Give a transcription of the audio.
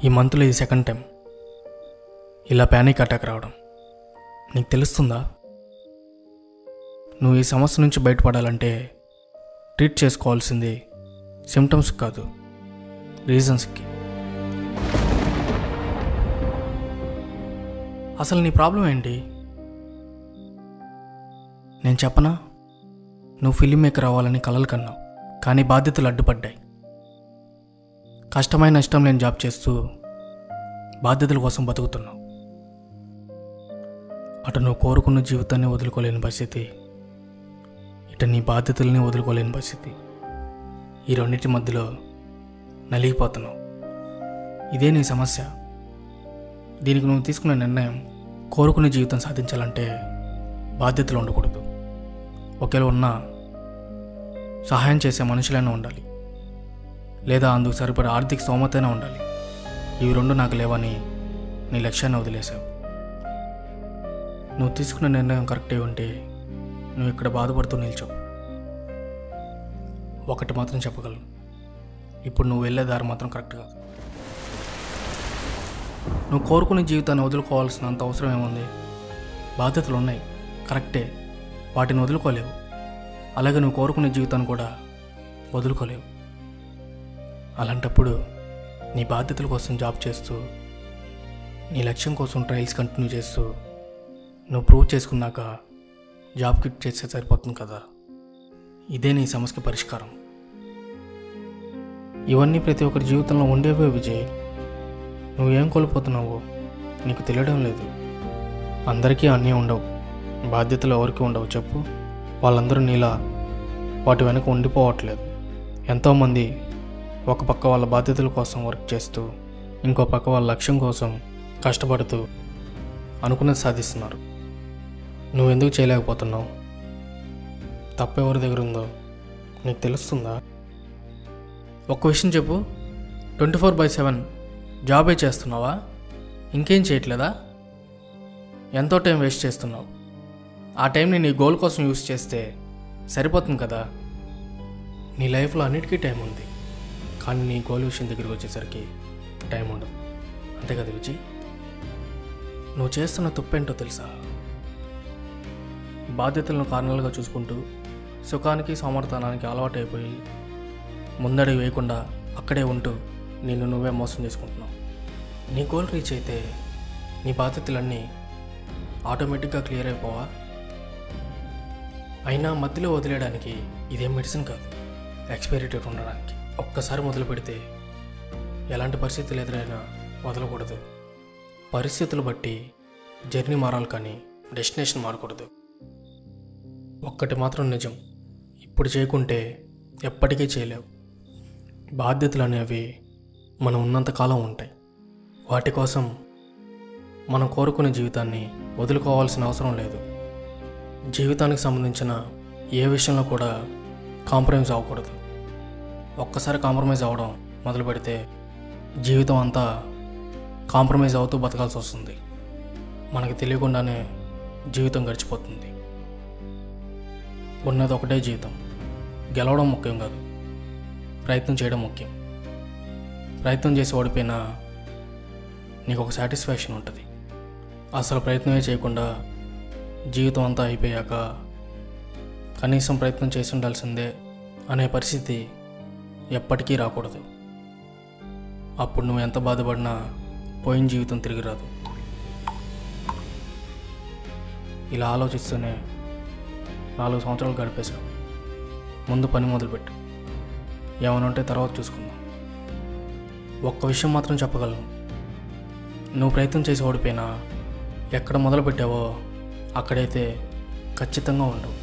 ఈ మంత్లో ఇది సెకండ్ టైం ఇలా ప్యానిక్ అటాక్ రావడం. నీకు తెలుస్తుందా? నువ్వు ఈ సమస్య నుంచి బయటపడాలంటే ట్రీట్ చేసుకోవాల్సింది సిమ్టమ్స్ కాదు, రీజన్స్కి. అసలు నీ ప్రాబ్లం ఏంటి? నేను చెప్పనా? నువ్వు ఫిలిం మేకర్ అవ్వాలని కలలు కన్నావు, కానీ బాధ్యతలు అడ్డుపడ్డాయి. కష్టమైన ఇష్టం లేని జాబ్ చేస్తూ బాధ్యతల కోసం బతుకుతున్నావు. అటు నువ్వు కోరుకున్న జీవితాన్ని వదులుకోలేని పరిస్థితి, ఇటు నీ బాధ్యతల్ని వదులుకోలేని పరిస్థితి. ఈ రెండింటి మధ్యలో నలిగిపోతున్నావు. ఇదే నీ సమస్య. దీనికి నువ్వు తీసుకున్న నిర్ణయం కోరుకునే జీవితం సాధించాలంటే బాధ్యతలు ఉండకూడదు. ఒకవేళ ఉన్నా సహాయం చేసే మనుషులైనా ఉండాలి, లేదా అందుకు సరిపడే ఆర్థిక స్తోమతైనా ఉండాలి. ఇవి రెండు నాకు లేవని నీ లక్ష్యాన్ని వదిలేశావు. నువ్వు తీసుకున్న నిర్ణయం కరెక్టే ఉంటే నువ్వు ఇక్కడ బాధపడుతూ నిల్చోవు. ఒకటి మాత్రం చెప్పగలను, ఇప్పుడు నువ్వు వెళ్ళే దారి మాత్రం కరెక్ట్ కాదు. నువ్వు కోరుకునే జీవితాన్ని వదులుకోవాల్సినంత అవసరం ఏముంది? బాధ్యతలు ఉన్నాయి, కరెక్టే, వాటిని వదులుకోలేవు. అలాగే నువ్వు కోరుకునే జీవితాన్ని కూడా వదులుకోలేవు. అలాంటప్పుడు నీ బాధ్యతల కోసం జాబ్ చేస్తూ, నీ లక్ష్యం కోసం ట్రయల్స్ కంటిన్యూ చేస్తూ, నువ్వు ప్రూవ్ చేసుకున్నాక జాబ్ క్విట్ చేస్తే సరిపోతుంది కదా. ఇదే నీ సమస్యకి పరిష్కారం. ఇవన్నీ ప్రతి ఒక్కరి జీవితంలో ఉండేవే విజయ్. నువ్వేం కోల్పోతున్నావో నీకు తెలియడం లేదు. అందరికీ అన్నీ ఉండవు, బాధ్యతలు ఎవరికి ఉండవు చెప్పు. వాళ్ళందరూ నీలా వాటి వెనక ఉండిపోవట్లేదు. ఎంతోమంది ఒక పక్క వాళ్ళ బాధ్యతల కోసం వర్క్ చేస్తూ, ఇంకో పక్క వాళ్ళ లక్ష్యం కోసం కష్టపడుతూ అనుకున్నది సాధిస్తున్నారు. నువ్వెందుకు చేయలేకపోతున్నావు? తప్పెవరి దగ్గర ఉందో నీకు తెలుస్తుందా? ఒక్క విషయం చెప్పు, 24/7 జాబే చేస్తున్నావా? ఇంకేం చేయట్లేదా? ఎంతో టైం వేస్ట్ చేస్తున్నావు. ఆ టైంని నీ గోల్ కోసం యూస్ చేస్తే సరిపోతుంది కదా. నీ లైఫ్లో అన్నిటికీ టైం ఉంది, కానీ నీ గోల్ విషయం దగ్గరికి వచ్చేసరికి టైం ఉండదు. అంతే కదా విజయ్? నువ్వు చేస్తున్న తప్పేంటో తెలుసా? ఈ బాధ్యతలను కారణాలుగా చూసుకుంటూ సుఖానికి సోమర్థనానికి అలవాటు అయిపోయి ముందడుగు వేయకుండా అక్కడే ఉంటూ నిన్ను నువ్వే మోసం చేసుకుంటున్నావు. నీ గోల్ రీచ్ అయితే నీ బాధ్యతలన్నీ ఆటోమేటిక్గా క్లియర్ అయిపోవా? అయినా మధ్యలో వదిలేయడానికి ఇదేం మెడిసిన్ కాదు, ఎక్స్పైరీ డేట్ ఉండడానికి. ఒక్కసారి మొదలు పెడితే ఎలాంటి పరిస్థితులు ఎదురైనా వదలకూడదు. పరిస్థితులు బట్టి జర్నీ మారాలి, కానీ డెస్టినేషన్ మారకూడదు. ఒక్కటి మాత్రం నిజం, ఇప్పుడు చేయకుంటే ఎప్పటికీ చేయలేవు. బాధ్యతలు అనేవి మనం ఉన్నంతకాలం ఉంటాయి. వాటి కోసం మనం కోరుకునే జీవితాన్ని వదులుకోవాల్సిన అవసరం లేదు. జీవితానికి సంబంధించిన ఏ విషయంలో కూడా కాంప్రమైజ్ అవ్వకూడదు. ఒక్కసారి కాంప్రమైజ్ అవ్వడం మొదలు పెడితే జీవితం అంతా కాంప్రమైజ్ అవుతూ బతకాల్సి వస్తుంది. మనకు తెలియకుండానే జీవితం గడిచిపోతుంది. ఉన్నది ఒకటే జీవితం. గెలవడం ముఖ్యం కాదు, ప్రయత్నం చేయడం ముఖ్యం. ప్రయత్నం చేసి ఓడిపోయినా నీకు ఒక సాటిస్ఫాక్షన్ ఉంటుంది. అసలు ప్రయత్నమే చేయకుండా జీవితం అంతా అయిపోయాక కనీసం ప్రయత్నం చేసి ఉండాల్సిందే అనే పరిస్థితి ఎప్పటికీ రాకూడదు. అప్పుడు నువ్వు ఎంత బాధపడినా పోయిన జీవితం తిరిగి రాదు. ఇలా ఆలోచిస్తూనే 4 సంవత్సరాలు గడిపేశావు. ముందు పని మొదలుపెట్టు. ఏమైనా ఉంటే తర్వాత చూసుకుందాం. ఒక్క విషయం మాత్రం చెప్పగలను, నువ్వు ప్రయత్నం చేసి ఓడిపోయినా ఎక్కడ మొదలు పెట్టావో అక్కడైతే ఖచ్చితంగా ఉండవు.